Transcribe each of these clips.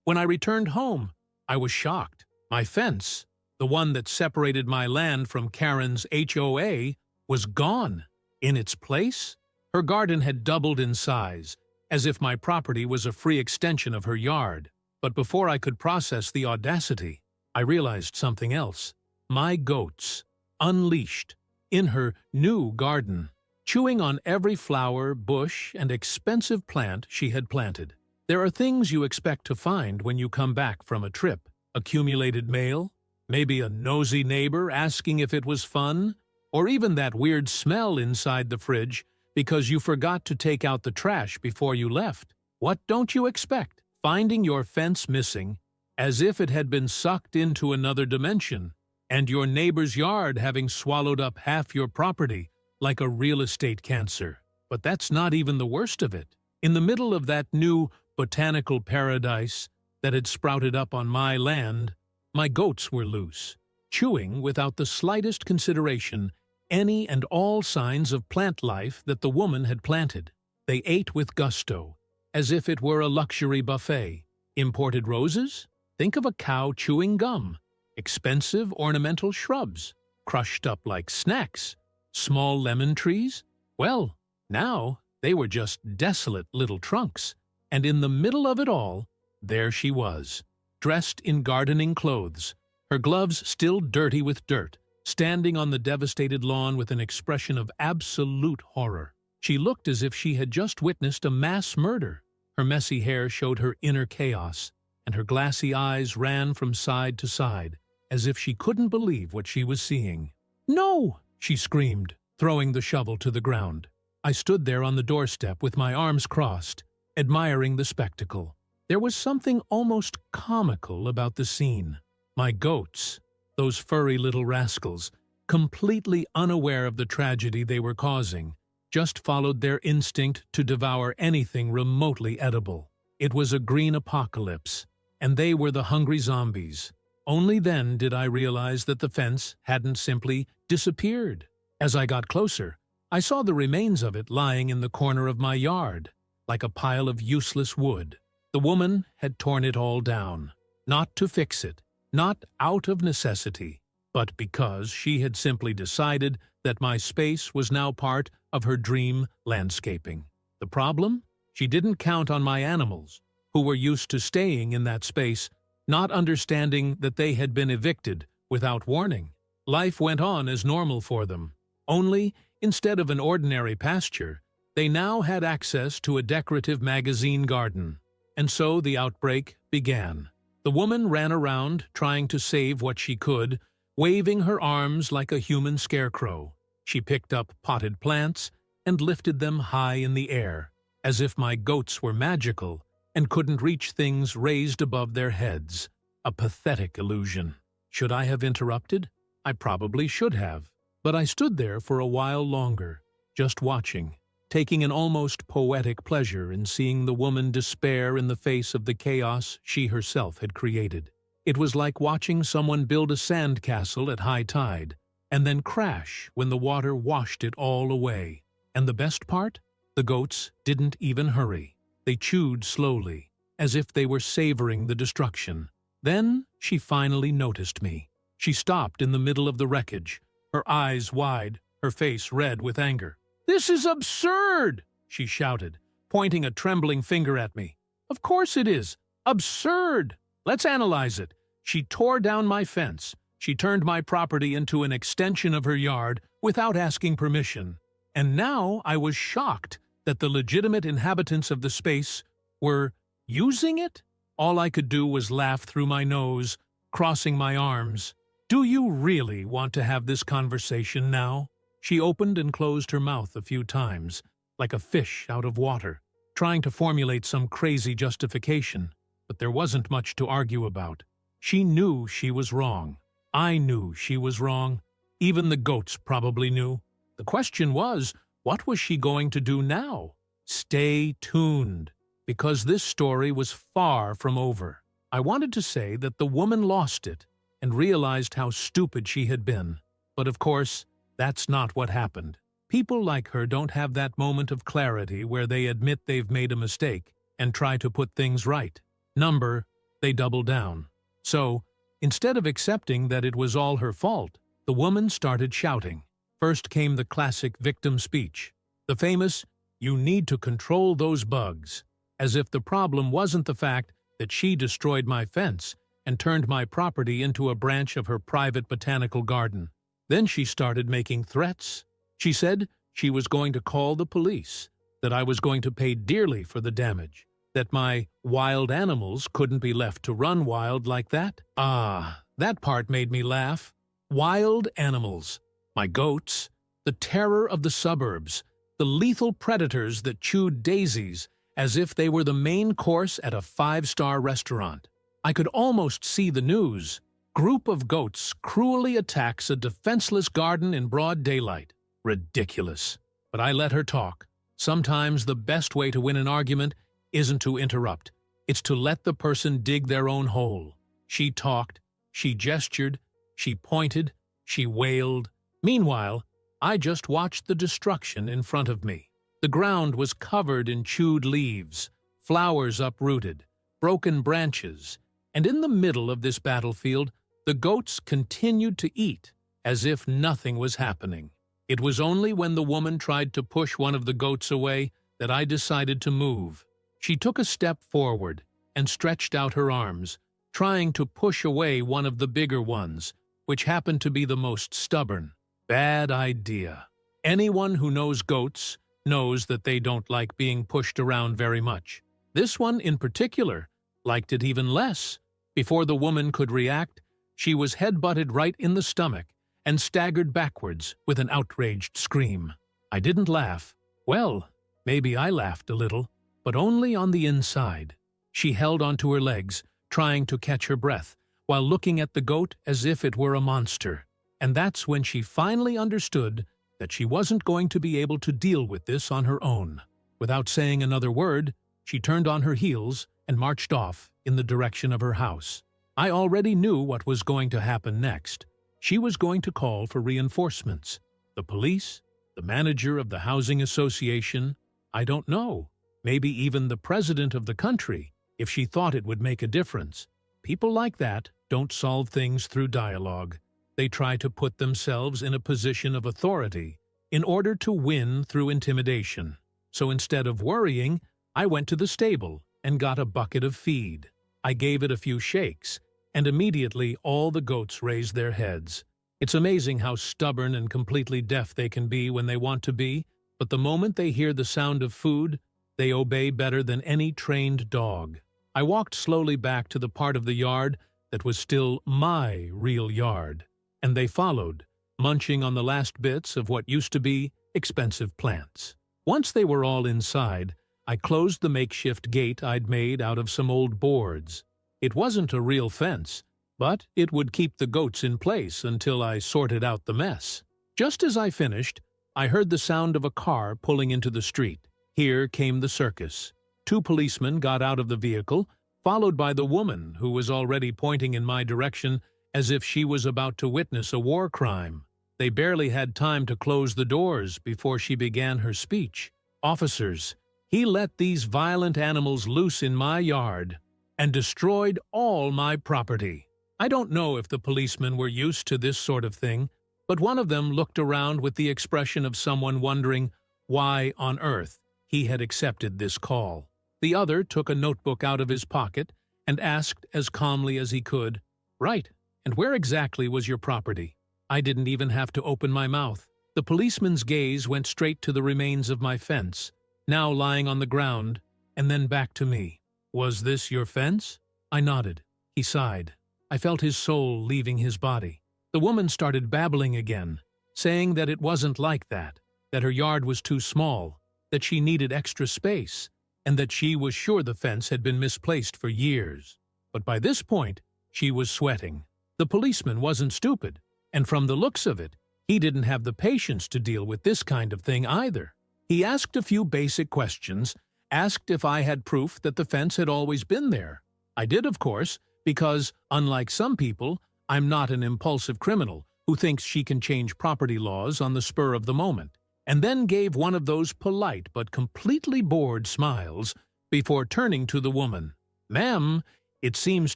When I returned home, I was shocked. My fence, the one that separated my land from Karen's HOA, was gone. In its place, her garden had doubled in size, as if my property was a free extension of her yard. But before I could process the audacity, I realized something else. My goats, unleashed, in her new garden, chewing on every flower, bush, and expensive plant she had planted. There are things you expect to find when you come back from a trip. Accumulated mail, maybe a nosy neighbor asking if it was fun, or even that weird smell inside the fridge because you forgot to take out the trash before you left. What don't you expect? Finding your fence missing, as if it had been sucked into another dimension, and your neighbor's yard having swallowed up half your property like a real estate cancer. But that's not even the worst of it. In the middle of that new botanical paradise that had sprouted up on my land, my goats were loose, chewing without the slightest consideration any and all signs of plant life that the woman had planted. They ate with gusto, as if it were a luxury buffet. Imported roses? Think of a cow chewing gum. Expensive ornamental shrubs, crushed up like snacks. Small lemon trees? Well, now they were just desolate little trunks. And in the middle of it all, there she was, dressed in gardening clothes, her gloves still dirty with dirt, standing on the devastated lawn with an expression of absolute horror. She looked as if she had just witnessed a mass murder. Her messy hair showed her inner chaos, and her glassy eyes ran from side to side, as if she couldn't believe what she was seeing. "No!" she screamed, throwing the shovel to the ground. I stood there on the doorstep with my arms crossed, admiring the spectacle. There was something almost comical about the scene. My goats, those furry little rascals, completely unaware of the tragedy they were causing, just followed their instinct to devour anything remotely edible. It was a green apocalypse, and they were the hungry zombies. Only then did I realize that the fence hadn't simply disappeared. As I got closer, I saw the remains of it lying in the corner of my yard, like a pile of useless wood. The woman had torn it all down, not to fix it, not out of necessity, but because she had simply decided that my space was now part of her dream landscaping. The problem? She didn't count on my animals, who were used to staying in that space, not understanding that they had been evicted without warning. Life went on as normal for them. Only, instead of an ordinary pasture, they now had access to a decorative magazine garden. And so the outbreak began. The woman ran around trying to save what she could, waving her arms like a human scarecrow. She picked up potted plants and lifted them high in the air, as if my goats were magical and couldn't reach things raised above their heads. A pathetic illusion. Should I have interrupted? I probably should have. But I stood there for a while longer, just watching, taking an almost poetic pleasure in seeing the woman despair in the face of the chaos she herself had created. It was like watching someone build a sand castle at high tide, and then crash when the water washed it all away. And the best part? The goats didn't even hurry. They chewed slowly, as if they were savoring the destruction. Then she finally noticed me. She stopped in the middle of the wreckage, her eyes wide, her face red with anger. "This is absurd!" she shouted, pointing a trembling finger at me. "Of course it is. Absurd! Let's analyze it. She tore down my fence. She turned my property into an extension of her yard without asking permission. And now I was shocked that the legitimate inhabitants of the space were using it? All I could do was laugh through my nose, crossing my arms. Do you really want to have this conversation now? She opened and closed her mouth a few times, like a fish out of water, trying to formulate some crazy justification, but there wasn't much to argue about. She knew she was wrong. I knew she was wrong. Even the goats probably knew. The question was, what was she going to do now? Stay tuned, because this story was far from over. I wanted to say that the woman lost it and realized how stupid she had been. But of course, that's not what happened. People like her don't have that moment of clarity where they admit they've made a mistake and try to put things right. Number they doubled down. So, instead of accepting that it was all her fault, the woman started shouting. First came the classic victim speech, the famous, "You need to control those bugs," as if the problem wasn't the fact that she destroyed my fence and turned my property into a branch of her private botanical garden. Then she started making threats. She said she was going to call the police, that I was going to pay dearly for the damage, that my wild animals couldn't be left to run wild like that. Ah, that part made me laugh. Wild animals. My goats. The terror of the suburbs. The lethal predators that chewed daisies as if they were the main course at a five-star restaurant. I could almost see the news. Group of goats cruelly attacks a defenseless garden in broad daylight. Ridiculous. But I let her talk. Sometimes the best way to win an argument isn't to interrupt. It's to let the person dig their own hole. She talked, she gestured, she pointed, she wailed. Meanwhile, I just watched the destruction in front of me. The ground was covered in chewed leaves, flowers uprooted, broken branches, and in the middle of this battlefield, the goats continued to eat as if nothing was happening. It was only when the woman tried to push one of the goats away that I decided to move. She took a step forward and stretched out her arms, trying to push away one of the bigger ones, which happened to be the most stubborn. Bad idea. Anyone who knows goats knows that they don't like being pushed around very much. This one in particular liked it even less. Before the woman could react, she was head-butted right in the stomach and staggered backwards with an outraged scream. I didn't laugh. Well, maybe I laughed a little, but only on the inside. She held onto her legs, trying to catch her breath, while looking at the goat as if it were a monster. And that's when she finally understood that she wasn't going to be able to deal with this on her own. Without saying another word, she turned on her heels and marched off in the direction of her house. I already knew what was going to happen next. She was going to call for reinforcements. The police, the manager of the housing association, I don't know. Maybe even the president of the country, if she thought it would make a difference. People like that don't solve things through dialogue. They try to put themselves in a position of authority in order to win through intimidation. So instead of worrying, I went to the stable and got a bucket of feed. I gave it a few shakes, and immediately all the goats raised their heads. It's amazing how stubborn and completely deaf they can be when they want to be, but the moment they hear the sound of food, they obey better than any trained dog. I walked slowly back to the part of the yard that was still my real yard, and they followed, munching on the last bits of what used to be expensive plants. Once they were all inside, I closed the makeshift gate I'd made out of some old boards. It wasn't a real fence, but it would keep the goats in place until I sorted out the mess. Just as I finished, I heard the sound of a car pulling into the street. Here came the circus. 2 policemen got out of the vehicle, followed by the woman who was already pointing in my direction as if she was about to witness a war crime. They barely had time to close the doors before she began her speech. "Officers, he let these violent animals loose in my yard and destroyed all my property." I don't know if the policemen were used to this sort of thing, but one of them looked around with the expression of someone wondering why on earth he had accepted this call. The other took a notebook out of his pocket and asked as calmly as he could, "Right, and where exactly was your property?" I didn't even have to open my mouth. The policeman's gaze went straight to the remains of my fence, now lying on the ground, and then back to me. "Was this your fence?" I nodded. He sighed. I felt his soul leaving his body. The woman started babbling again, saying that it wasn't like that her yard was too small, that she needed extra space, and that she was sure the fence had been misplaced for years. But by this point, she was sweating. The policeman wasn't stupid, and from the looks of it, he didn't have the patience to deal with this kind of thing either. He asked a few basic questions, asked if I had proof that the fence had always been there. I did, of course, because, unlike some people, I'm not an impulsive criminal who thinks she can change property laws on the spur of the moment, and then gave one of those polite but completely bored smiles before turning to the woman. "Ma'am, It seems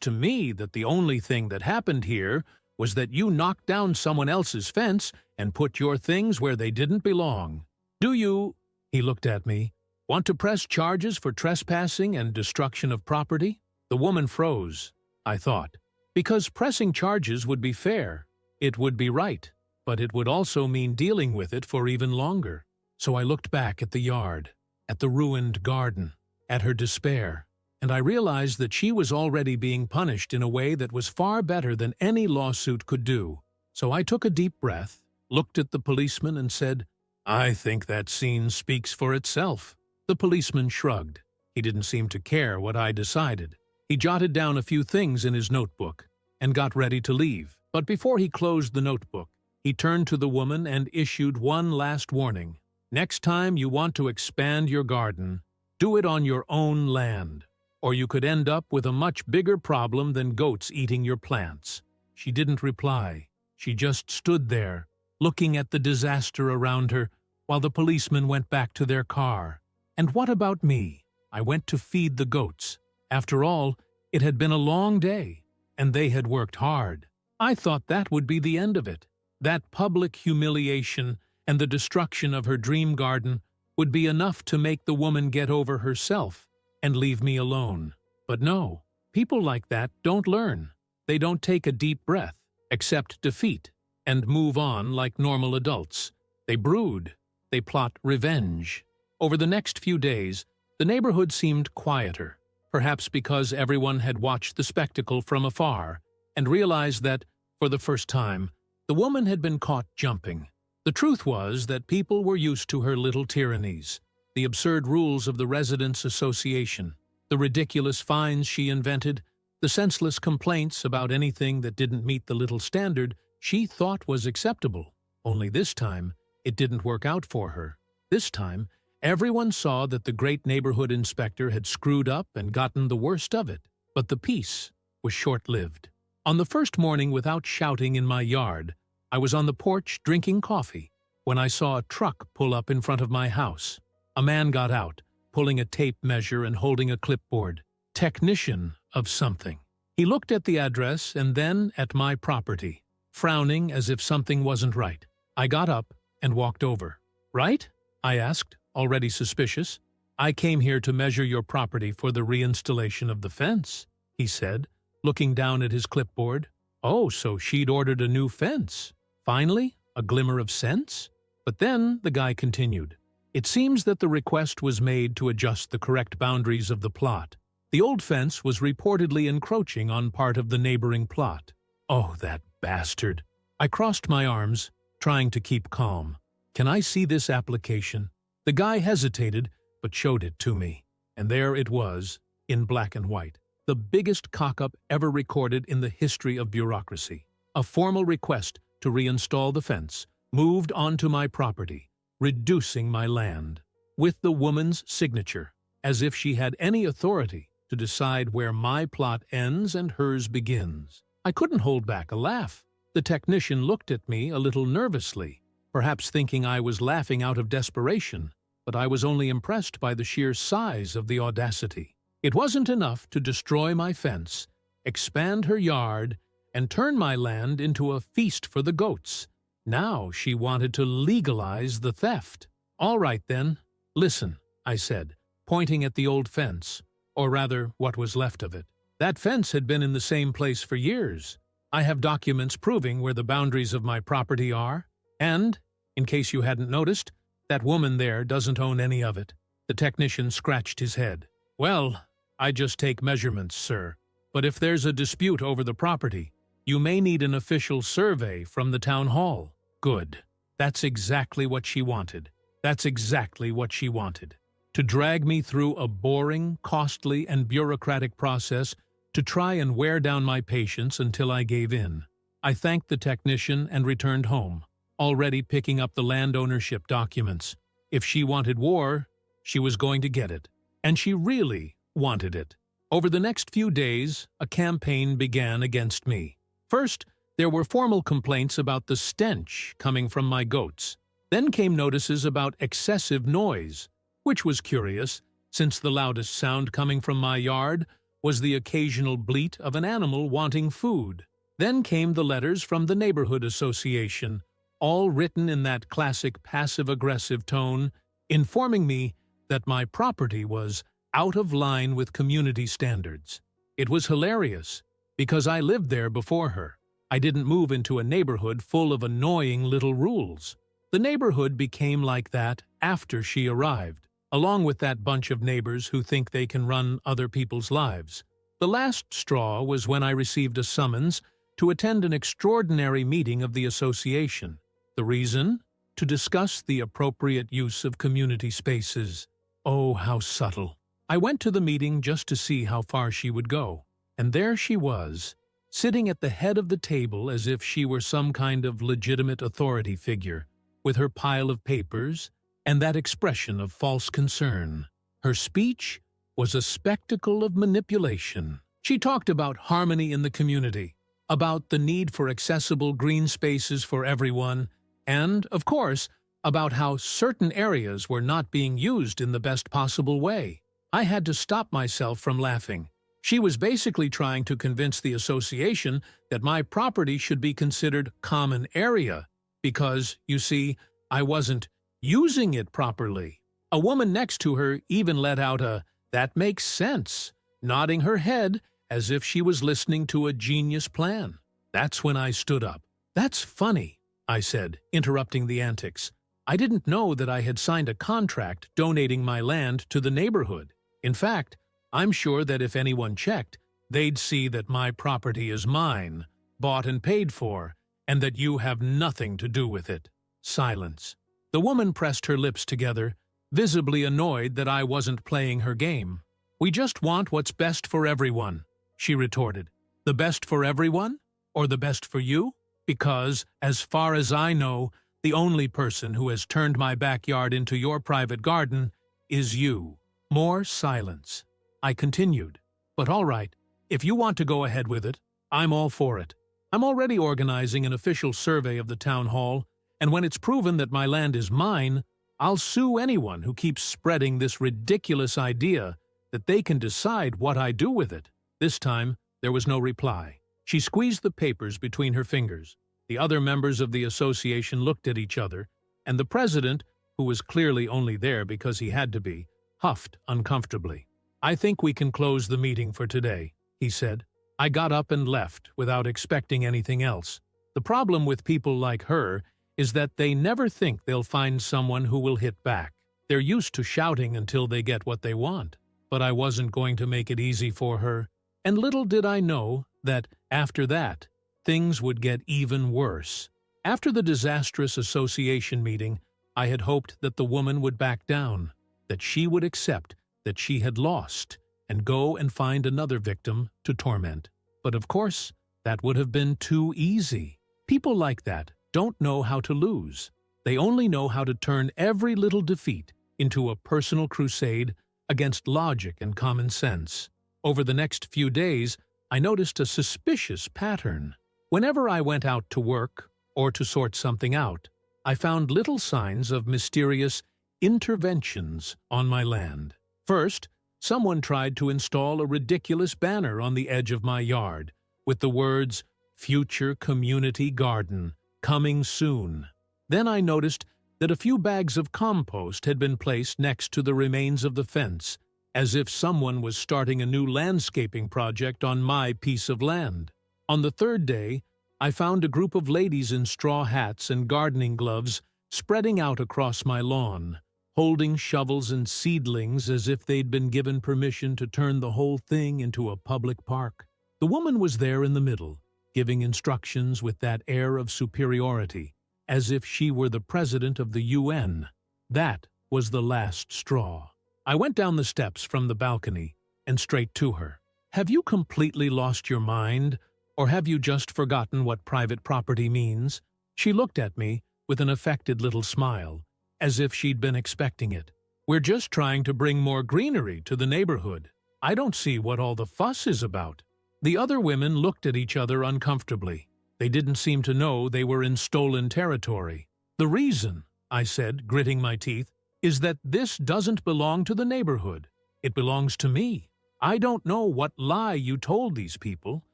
to me that the only thing that happened here was that you knocked down someone else's fence and put your things where they didn't belong. Do you," he looked at me, "want to press charges for trespassing and destruction of property?" The woman froze, I thought, because pressing charges would be fair. It would be right, but it would also mean dealing with it for even longer. So I looked back at the yard, at the ruined garden, at her despair, and I realized that she was already being punished in a way that was far better than any lawsuit could do. So I took a deep breath, looked at the policeman and said, "I think that scene speaks for itself." The policeman shrugged. He didn't seem to care what I decided. He jotted down a few things in his notebook and got ready to leave. But before he closed the notebook, he turned to the woman and issued one last warning. "Next time you want to expand your garden, do it on your own land, or you could end up with a much bigger problem than goats eating your plants." She didn't reply. She just stood there, looking at the disaster around her, while the policemen went back to their car. And what about me? I went to feed the goats. After all, it had been a long day, and they had worked hard. I thought that would be the end of it. That public humiliation and the destruction of her dream garden would be enough to make the woman get over herself and leave me alone. But no, people like that don't learn. They don't take a deep breath, accept defeat, and move on like normal adults. They brood. They plot revenge. Over the next few days, the neighborhood seemed quieter, perhaps because everyone had watched the spectacle from afar and realized that, for the first time, the woman had been caught jumping. The truth was that people were used to her little tyrannies, the absurd rules of the Residents' Association, the ridiculous fines she invented, the senseless complaints about anything that didn't meet the little standard she thought was acceptable. Only this time, it didn't work out for her. This time, everyone saw that the great neighborhood inspector had screwed up and gotten the worst of it. But the peace was short-lived. On the first morning without shouting in my yard, I was on the porch drinking coffee when I saw a truck pull up in front of my house. A man got out, pulling a tape measure and holding a clipboard. Technician of something. He looked at the address and then at my property, frowning as if something wasn't right. I got up and walked over. "Right?" I asked, already suspicious. "I came here to measure your property for the reinstallation of the fence," he said, looking down at his clipboard. Oh, so she'd ordered a new fence. Finally, a glimmer of sense? But then the guy continued. "It seems that the request was made to adjust the correct boundaries of the plot. The old fence was reportedly encroaching on part of the neighboring plot." Oh, that bastard. I crossed my arms, trying to keep calm. "Can I see this application?" The guy hesitated, but showed it to me. And there it was, in black and white. The biggest cock-up ever recorded in the history of bureaucracy. A formal request to reinstall the fence, moved onto my property, reducing my land, with the woman's signature, as if she had any authority to decide where my plot ends and hers begins. I couldn't hold back a laugh. The technician looked at me a little nervously, perhaps thinking I was laughing out of desperation, but I was only impressed by the sheer size of the audacity. It wasn't enough to destroy my fence, expand her yard, and turn my land into a feast for the goats. Now she wanted to legalize the theft. "All right, then. Listen," I said, pointing at the old fence, or rather what was left of it. "That fence had been in the same place for years. I have documents proving where the boundaries of my property are, and, in case you hadn't noticed, that woman there doesn't own any of it." The technician scratched his head. "Well, I just take measurements, sir. But if there's a dispute over the property, you may need an official survey from the town hall." Good. That's exactly what she wanted. That's exactly what she wanted. To drag me through a boring, costly, and bureaucratic process to try and wear down my patience until I gave in. I thanked the technician and returned home, already picking up the land ownership documents. If she wanted war, she was going to get it. And she really wanted it. Over the next few days, a campaign began against me. First, there were formal complaints about the stench coming from my goats. Then came notices about excessive noise, which was curious, since the loudest sound coming from my yard was the occasional bleat of an animal wanting food. Then came the letters from the neighborhood association, all written in that classic passive-aggressive tone, informing me that my property was out of line with community standards. It was hilarious, because I lived there before her. I didn't move into a neighborhood full of annoying little rules. The neighborhood became like that after she arrived, along with that bunch of neighbors who think they can run other people's lives. The last straw was when I received a summons to attend an extraordinary meeting of the association. The reason? To discuss the appropriate use of community spaces. Oh, how subtle. I went to the meeting just to see how far she would go, and there she was, sitting at the head of the table as if she were some kind of legitimate authority figure, with her pile of papers and that expression of false concern. Her speech was a spectacle of manipulation. She talked about harmony in the community, about the need for accessible green spaces for everyone, and, of course, about how certain areas were not being used in the best possible way. I had to stop myself from laughing. She was basically trying to convince the association that my property should be considered common area because, you see, I wasn't using it properly. A woman next to her even let out a, "That makes sense," nodding her head as if she was listening to a genius plan. That's when I stood up. "That's funny," I said, interrupting the antics. "I didn't know that I had signed a contract donating my land to the neighborhood. In fact, I'm sure that if anyone checked, they'd see that my property is mine, bought and paid for, and that you have nothing to do with it." Silence. The woman pressed her lips together, visibly annoyed that I wasn't playing her game. "We just want what's best for everyone," she retorted. "The best for everyone? Or the best for you? Because, as far as I know, the only person who has turned my backyard into your private garden is you." More silence. I continued, "But all right, if you want to go ahead with it, I'm all for it. I'm already organizing an official survey of the town hall, and when it's proven that my land is mine, I'll sue anyone who keeps spreading this ridiculous idea that they can decide what I do with it." This time, there was no reply. She squeezed the papers between her fingers. The other members of the association looked at each other, and the president, who was clearly only there because he had to be, huffed uncomfortably. "I think we can close the meeting for today," he said. I got up and left without expecting anything else. The problem with people like her is that they never think they'll find someone who will hit back. They're used to shouting until they get what they want. But I wasn't going to make it easy for her, and little did I know that, after that, things would get even worse. After the disastrous association meeting, I had hoped that the woman would back down, that she would accept that she had lost and go and find another victim to torment. But of course, that would have been too easy. People like that don't know how to lose. They only know how to turn every little defeat into a personal crusade against logic and common sense. Over the next few days, I noticed a suspicious pattern. Whenever I went out to work or to sort something out, I found little signs of mysterious interventions on my land. First, someone tried to install a ridiculous banner on the edge of my yard with the words, "Future Community Garden, coming soon." Then I noticed that a few bags of compost had been placed next to the remains of the fence, as if someone was starting a new landscaping project on my piece of land. On the third day, I found a group of ladies in straw hats and gardening gloves spreading out across my lawn, holding shovels and seedlings as if they'd been given permission to turn the whole thing into a public park. The woman was there in the middle, giving instructions with that air of superiority, as if she were the president of the UN. That was the last straw. I went down the steps from the balcony and straight to her. "Have you completely lost your mind, or have you just forgotten what private property means?" She looked at me with an affected little smile, as if she'd been expecting it. "We're just trying to bring more greenery to the neighborhood. I don't see what all the fuss is about." The other women looked at each other uncomfortably. They didn't seem to know they were in stolen territory. "The reason," I said, gritting my teeth, "is that this doesn't belong to the neighborhood. It belongs to me. I don't know what lie you told these people,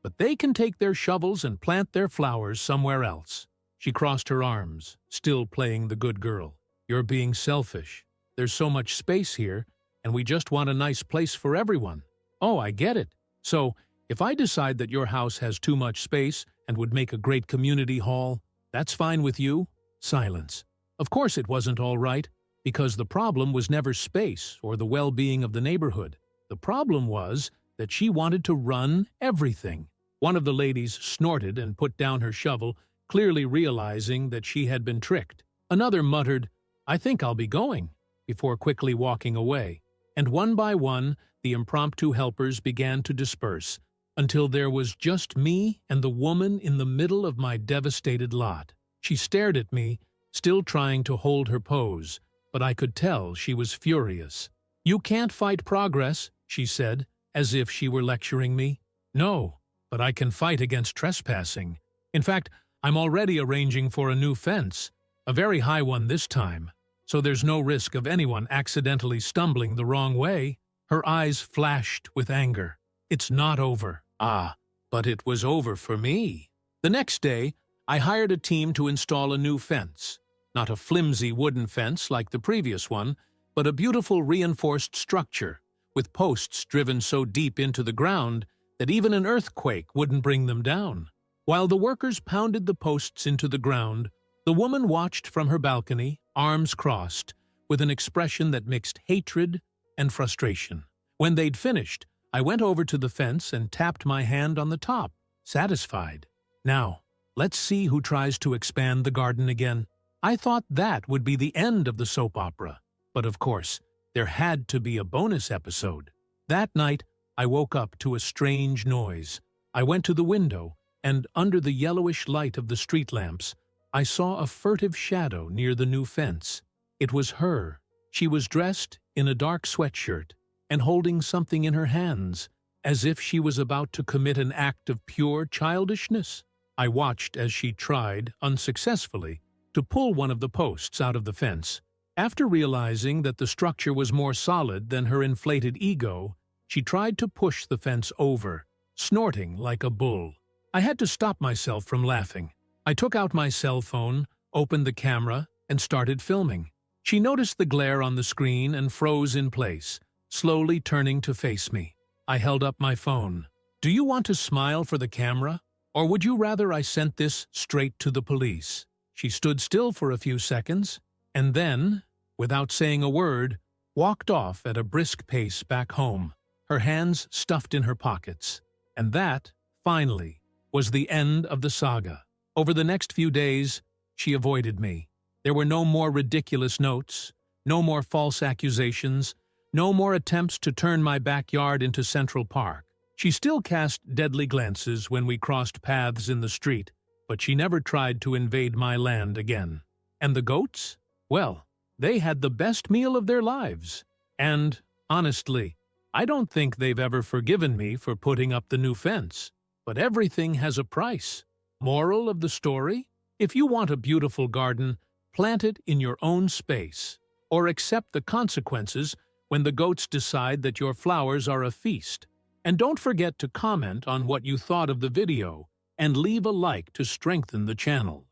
but they can take their shovels and plant their flowers somewhere else." She crossed her arms, still playing the good girl. "You're being selfish. There's so much space here, and we just want a nice place for everyone." "Oh, I get it. So, if I decide that your house has too much space and would make a great community hall, that's fine with you?" Silence. Of course it wasn't all right, because the problem was never space or the well-being of the neighborhood. The problem was that she wanted to run everything. One of the ladies snorted and put down her shovel, clearly realizing that she had been tricked. Another muttered, "I think I'll be going," before quickly walking away. And one by one, the impromptu helpers began to disperse, until there was just me and the woman in the middle of my devastated lot. She stared at me, still trying to hold her pose, but I could tell she was furious. "You can't fight progress," she said, as if she were lecturing me. "No, but I can fight against trespassing. In fact, I'm already arranging for a new fence, a very high one this time, so there's no risk of anyone accidentally stumbling the wrong way." Her eyes flashed with anger. "It's not over." "Ah, but it was over for me." The next day, I hired a team to install a new fence. Not a flimsy wooden fence like the previous one, but a beautiful reinforced structure, with posts driven so deep into the ground that even an earthquake wouldn't bring them down. While the workers pounded the posts into the ground, the woman watched from her balcony, arms crossed, with an expression that mixed hatred and frustration. When they'd finished, I went over to the fence and tapped my hand on the top, satisfied. "Now, let's see who tries to expand the garden again." I thought that would be the end of the soap opera, but of course, there had to be a bonus episode. That night, I woke up to a strange noise. I went to the window, and under the yellowish light of the street lamps, I saw a furtive shadow near the new fence. It was her. She was dressed in a dark sweatshirt and holding something in her hands, as if she was about to commit an act of pure childishness. I watched as she tried, unsuccessfully, to pull one of the posts out of the fence. After realizing that the structure was more solid than her inflated ego, she tried to push the fence over, snorting like a bull. I had to stop myself from laughing. I took out my cell phone, opened the camera, and started filming. She noticed the glare on the screen and froze in place, slowly turning to face me. I held up my phone. "Do you want to smile for the camera, or would you rather I sent this straight to the police?" She stood still for a few seconds, and then, without saying a word, walked off at a brisk pace back home, her hands stuffed in her pockets. And that, finally, was the end of the saga. Over the next few days, she avoided me. There were no more ridiculous notes, no more false accusations, no more attempts to turn my backyard into Central Park. She still cast deadly glances when we crossed paths in the street, but she never tried to invade my land again. And the goats? Well, they had the best meal of their lives. And, honestly, I don't think they've ever forgiven me for putting up the new fence. But everything has a price. Moral of the story? If you want a beautiful garden, plant it in your own space, or accept the consequences when the goats decide that your flowers are a feast. And don't forget to comment on what you thought of the video and leave a like to strengthen the channel.